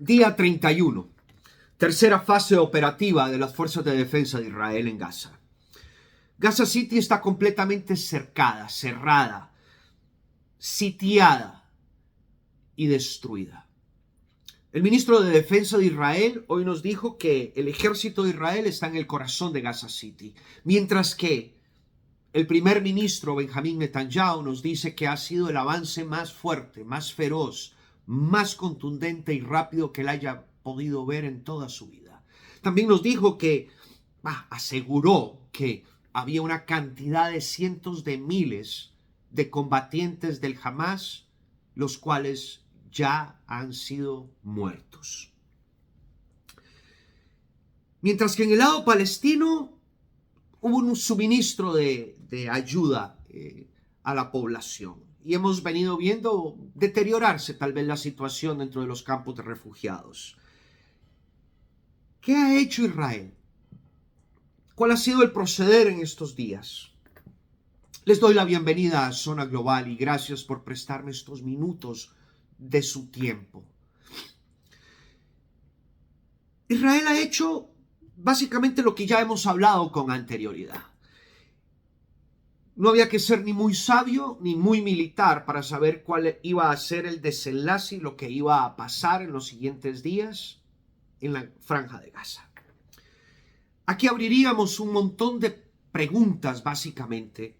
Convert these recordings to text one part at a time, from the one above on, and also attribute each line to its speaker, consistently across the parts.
Speaker 1: Día 31, tercera fase operativa de las fuerzas de defensa de Israel en Gaza. Gaza City está completamente cercada, cerrada, sitiada y destruida. El ministro de Defensa de Israel hoy nos dijo que el ejército de Israel está en el corazón de Gaza City, mientras que el primer ministro Benjamín Netanyahu nos dice que ha sido el avance más fuerte, más feroz, más contundente y rápido que él haya podido ver en toda su vida. También nos dijo que aseguró que había una cantidad de cientos de miles de combatientes del Hamas, los cuales ya han sido muertos. Mientras que en el lado palestino hubo un suministro de ayuda a la población y hemos venido viendo deteriorarse tal vez la situación dentro de los campos de refugiados. ¿Qué ha hecho Israel? ¿Cuál ha sido el proceder en estos días? Les doy la bienvenida a Zona Global y gracias por prestarme estos minutos de su tiempo. Israel ha hecho básicamente lo que ya hemos hablado con anterioridad. No había que ser ni muy sabio ni muy militar para saber cuál iba a ser el desenlace y lo que iba a pasar en los siguientes días en la Franja de Gaza. Aquí abriríamos un montón de preguntas básicamente.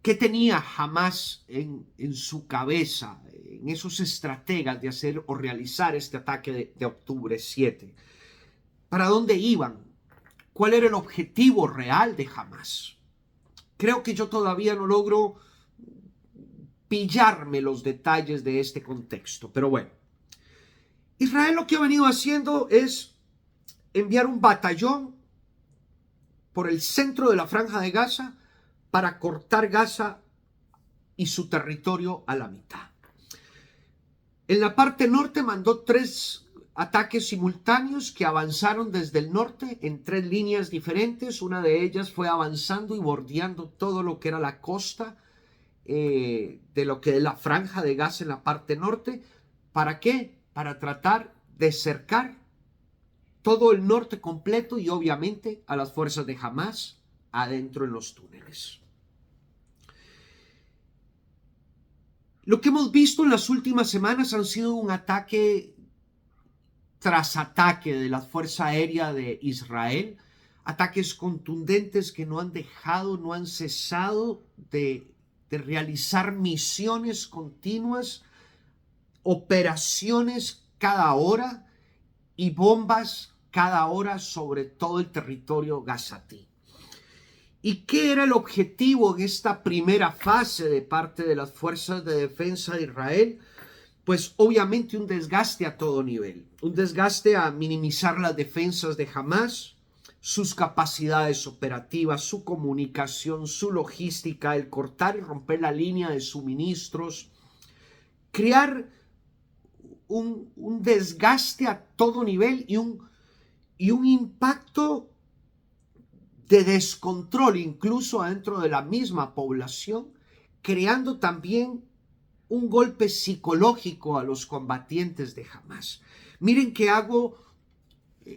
Speaker 1: ¿Qué tenía Hamas en su cabeza, en esos estrategas de hacer o realizar este ataque de octubre 7? ¿Para dónde iban? ¿Cuál era el objetivo real de Hamas? Creo que yo todavía no logro pillarme los detalles de este contexto, pero bueno. Israel lo que ha venido haciendo es enviar un batallón por el centro de la Franja de Gaza para cortar Gaza y su territorio a la mitad. En la parte norte mandó 3 ataques simultáneos que avanzaron desde el norte en 3 líneas diferentes. Una de ellas fue avanzando y bordeando todo lo que era la costa de lo que es la Franja de Gaza en la parte norte. ¿Para qué? Para tratar de cercar todo el norte completo y obviamente a las fuerzas de Hamas adentro en los túneles. Lo que hemos visto en las últimas semanas han sido un ataque tras ataque de la Fuerza Aérea de Israel, ataques contundentes que no han dejado, no han cesado de realizar misiones continuas, operaciones cada hora y bombas cada hora sobre todo el territorio gazatí. ¿Y qué era el objetivo en esta primera fase de parte de las fuerzas de defensa de Israel? Pues obviamente un desgaste a todo nivel, un desgaste a minimizar las defensas de Hamas, sus capacidades operativas, su comunicación, su logística, el cortar y romper la línea de suministros, crear un desgaste a todo nivel y un impacto de descontrol incluso adentro de la misma población, creando también un golpe psicológico a los combatientes de Hamas. Miren que hago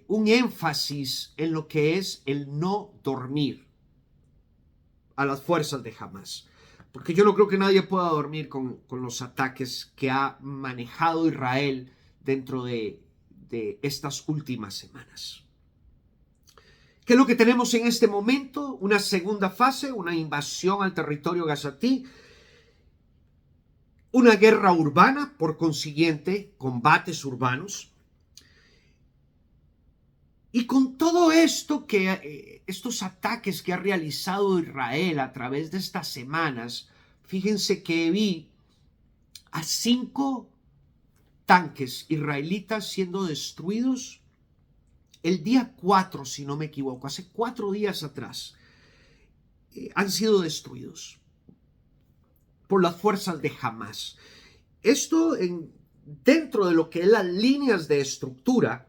Speaker 1: un énfasis en lo que es el no dormir a las fuerzas de Hamas, porque yo no creo que nadie pueda dormir con los ataques que ha manejado Israel dentro de estas últimas semanas. ¿Qué es lo que tenemos en este momento? Una segunda fase, una invasión al territorio gazatí, una guerra urbana, por consiguiente, combates urbanos. Y con todo esto, estos ataques que ha realizado Israel a través de estas semanas, fíjense que vi a 5 tanques israelitas siendo destruidos el día 4, si no me equivoco, hace 4 días atrás, han sido destruidos por las fuerzas de Hamas. Esto dentro de lo que es las líneas de estructura,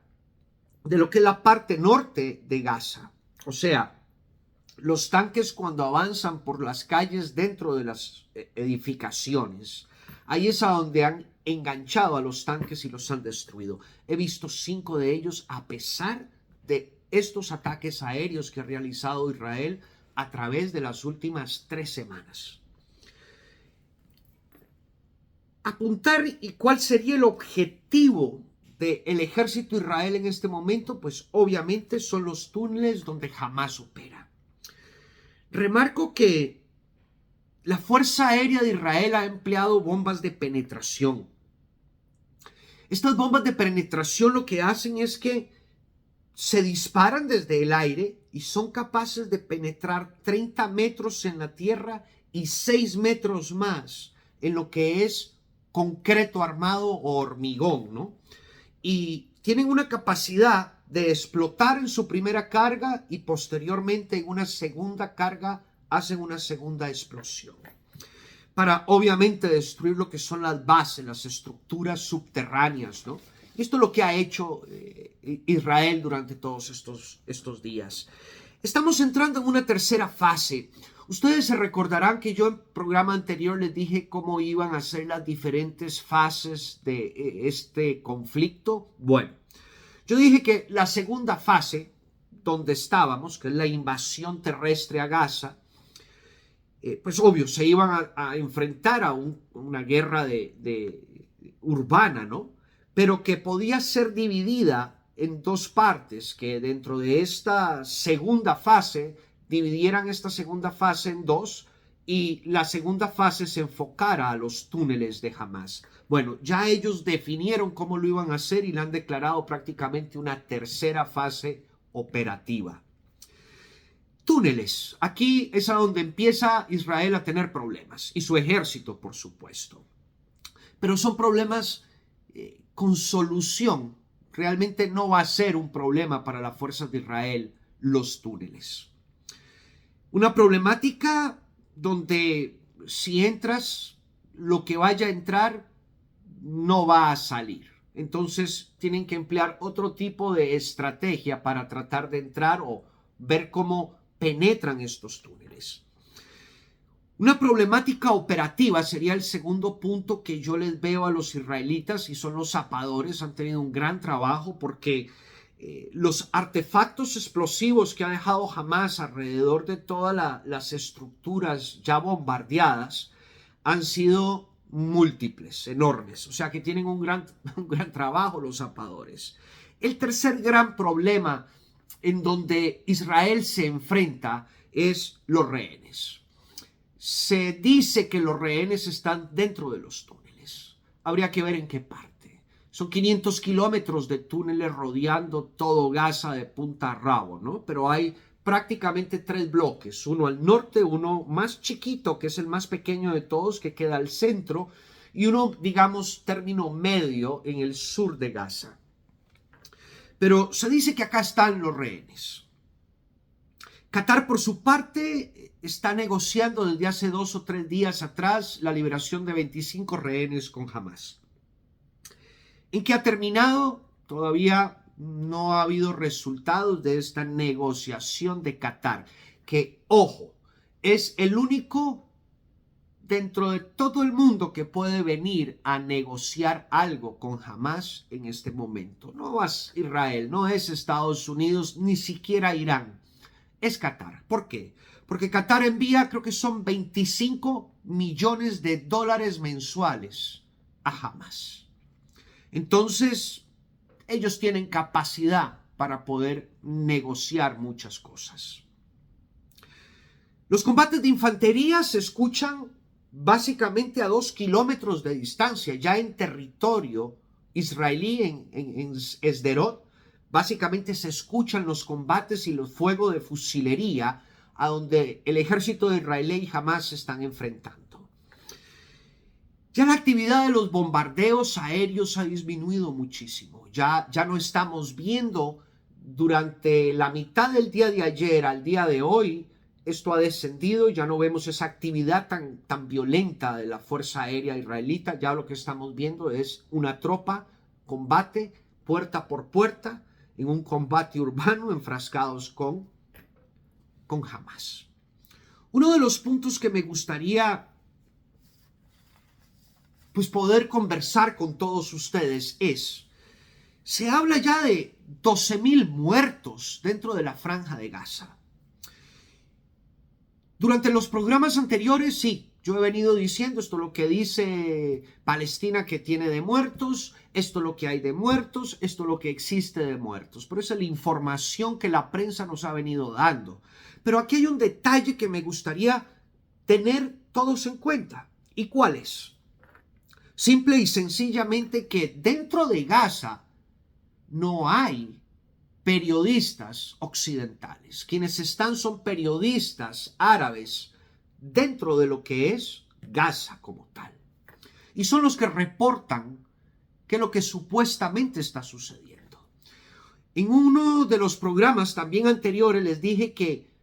Speaker 1: de lo que es la parte norte de Gaza. O sea, los tanques cuando avanzan por las calles dentro de las edificaciones, ahí es a donde han enganchado a los tanques y los han destruido. He visto 5 de ellos a pesar de estos ataques aéreos que ha realizado Israel a través de las últimas 3 semanas. Apuntar y cuál sería el objetivo del ejército de Israel en este momento, pues obviamente son los túneles donde Hamás opera. Remarco que la Fuerza Aérea de Israel ha empleado bombas de penetración. Estas bombas de penetración lo que hacen es que se disparan desde el aire y son capaces de penetrar 30 metros en la tierra y 6 metros más en lo que es concreto armado o hormigón, ¿no? Y tienen una capacidad de explotar en su primera carga y posteriormente en una segunda carga hacen una segunda explosión para obviamente destruir lo que son las bases, las estructuras subterráneas, ¿no? Y esto es lo que ha hecho Israel durante todos estos días. Estamos entrando en una tercera fase. Ustedes se recordarán que yo en el programa anterior les dije cómo iban a ser las diferentes fases de este conflicto. Bueno, yo dije que la segunda fase, donde estábamos, que es la invasión terrestre a Gaza, pues obvio, se iban a enfrentar a una guerra urbana, ¿no? Pero que podía ser dividida en 2 partes, que dentro de esta segunda fase dividieran esta segunda fase en 2 y la segunda fase se enfocara a los túneles de Hamás. Bueno, ya ellos definieron cómo lo iban a hacer y le han declarado prácticamente una tercera fase operativa. Túneles. Aquí es a donde empieza Israel a tener problemas y su ejército, por supuesto. Pero son problemas con solución. Realmente no va a ser un problema para las fuerzas de Israel los túneles. Una problemática donde si entras, lo que vaya a entrar no va a salir. Entonces tienen que emplear otro tipo de estrategia para tratar de entrar o ver cómo penetran estos túneles. Una problemática operativa sería el segundo punto que yo les veo a los israelitas, y son los zapadores. Han tenido un gran trabajo porque los artefactos explosivos que ha dejado Hamás alrededor de todas las estructuras ya bombardeadas han sido múltiples, enormes. O sea que tienen un gran trabajo los zapadores. El tercer gran problema en donde Israel se enfrenta es los rehenes. Se dice que los rehenes están dentro de los túneles. Habría que ver en qué parte. Son 500 kilómetros de túneles rodeando todo Gaza de punta a rabo, ¿no? Pero hay prácticamente 3 bloques. Uno al norte, uno más chiquito, que es el más pequeño de todos, que queda al centro, y uno, digamos, término medio en el sur de Gaza. Pero se dice que acá están los rehenes. Qatar, por su parte, está negociando desde hace 2 o 3 días atrás la liberación de 25 rehenes con Hamás. ¿En qué ha terminado? Todavía no ha habido resultados de esta negociación de Qatar, que, ojo, es el único dentro de todo el mundo que puede venir a negociar algo con Hamás en este momento. No es Israel, no es Estados Unidos, ni siquiera Irán. Es Qatar. ¿Por qué? Porque Qatar envía, creo que son 25 millones de dólares mensuales a Hamás. Entonces, ellos tienen capacidad para poder negociar muchas cosas. Los combates de infantería se escuchan básicamente a 2 kilómetros de distancia, ya en territorio israelí, en Sderot. Básicamente se escuchan los combates y los fuegos de fusilería a donde el ejército de Israel y Hamás se están enfrentando. Ya la actividad de los bombardeos aéreos ha disminuido muchísimo. Ya no estamos viendo durante la mitad del día de ayer al día de hoy. Esto ha descendido, ya no vemos esa actividad tan violenta de la Fuerza Aérea Israelita. Ya lo que estamos viendo es una tropa, combate puerta por puerta, en un combate urbano enfrascados con Hamás. Uno de los puntos que me gustaría pues poder conversar con todos ustedes es, se habla ya de 12,000 muertos dentro de la Franja de Gaza. Durante los programas anteriores, sí, yo he venido diciendo esto, lo que dice Palestina que tiene de muertos, esto lo que hay de muertos, esto lo que existe de muertos. Pero esa es la información que la prensa nos ha venido dando. Pero aquí hay un detalle que me gustaría tener todos en cuenta. ¿Y cuál es? Simple y sencillamente que dentro de Gaza no hay periodistas occidentales. Quienes están son periodistas árabes dentro de lo que es Gaza como tal. Y son los que reportan que lo que supuestamente está sucediendo. En uno de los programas también anteriores les dije que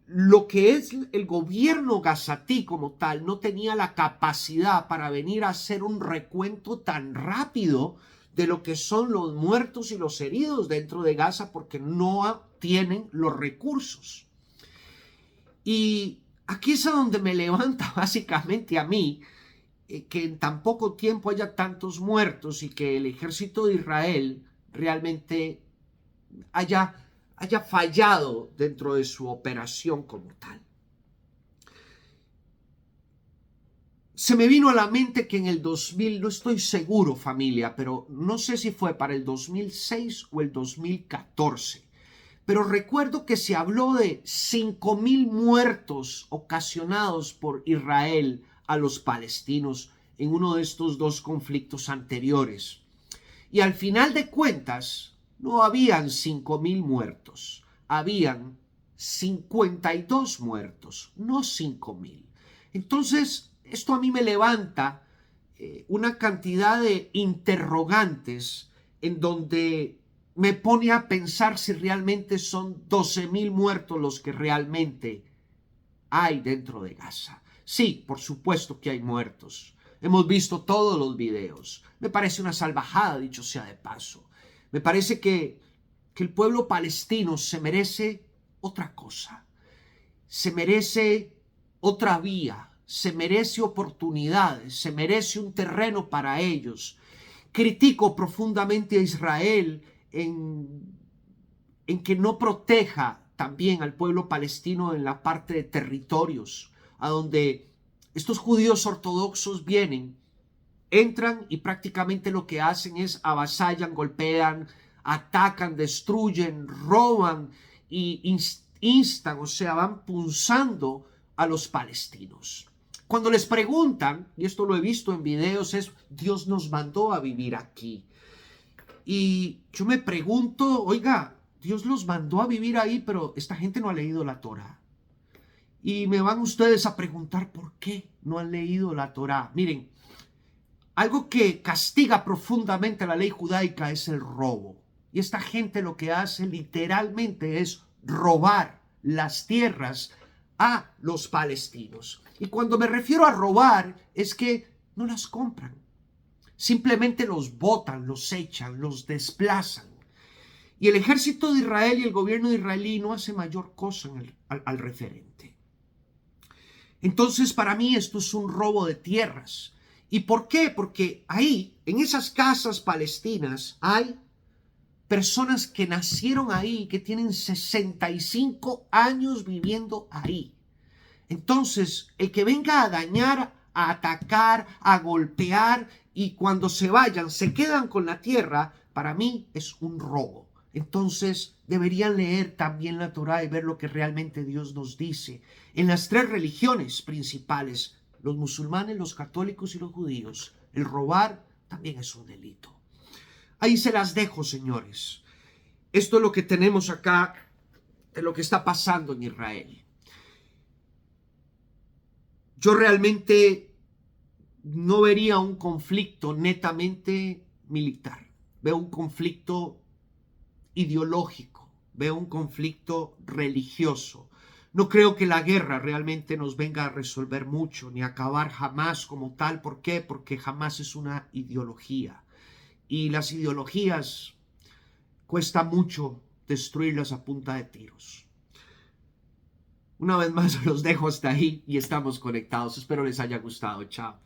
Speaker 1: lo que es el gobierno gazatí como tal no tenía la capacidad para venir a hacer un recuento tan rápido de lo que son los muertos y los heridos dentro de Gaza porque no tienen los recursos. Y aquí es a donde me levanta básicamente a mí que en tan poco tiempo haya tantos muertos y que el ejército de Israel realmente haya fallado dentro de su operación como tal. Se me vino a la mente que en el 2000, no estoy seguro familia, pero no sé si fue para el 2006 o el 2014, pero recuerdo que se habló de 5,000 muertos ocasionados por Israel a los palestinos en uno de estos dos conflictos anteriores. Y al final de cuentas, no habían 5,000 muertos, habían 52 muertos, no 5,000. Entonces, esto a mí me levanta una cantidad de interrogantes en donde me pone a pensar si realmente son 12,000 muertos los que realmente hay dentro de Gaza. Sí, por supuesto que hay muertos. Hemos visto todos los videos. Me parece una salvajada, dicho sea de paso. Me parece que el pueblo palestino se merece otra cosa. Se merece otra vía. Se merece oportunidades. Se merece un terreno para ellos. Critico profundamente a Israel en que no proteja también al pueblo palestino en la parte de territorios, a donde estos judíos ortodoxos vienen, entran y prácticamente lo que hacen es avasallan, golpean, atacan, destruyen, roban y instan, o sea, van punzando a los palestinos. Cuando les preguntan, y esto lo he visto en videos, es Dios nos mandó a vivir aquí. Y yo me pregunto, oiga, Dios los mandó a vivir ahí, pero esta gente no ha leído la Torá. Y me van ustedes a preguntar por qué no han leído la Torá. Miren, algo que castiga profundamente la ley judaica es el robo. Y esta gente lo que hace literalmente es robar las tierras a los palestinos. Y cuando me refiero a robar es que no las compran. Simplemente los botan, los echan, los desplazan. Y el ejército de Israel y el gobierno israelí no hace mayor cosa al referente. Entonces, para mí esto es un robo de tierras. ¿Y por qué? Porque ahí, en esas casas palestinas, hay personas que nacieron ahí, que tienen 65 años viviendo ahí. Entonces, el que venga a dañar, a atacar, a golpear y cuando se vayan se quedan con la tierra, para mí es un robo. Entonces deberían leer también la Torá y ver lo que realmente Dios nos dice. En las tres religiones principales, los musulmanes, los católicos y los judíos, el robar también es un delito. Ahí se las dejo, señores. Esto es lo que tenemos acá de lo que está pasando en Israel. Yo realmente no vería un conflicto netamente militar. Veo un conflicto ideológico, veo un conflicto religioso. No creo que la guerra realmente nos venga a resolver mucho, ni a acabar jamás como tal. ¿Por qué? Porque jamás es una ideología. Y las ideologías cuesta mucho destruirlas a punta de tiros. Una vez más los dejo hasta ahí y estamos conectados. Espero les haya gustado. Chao.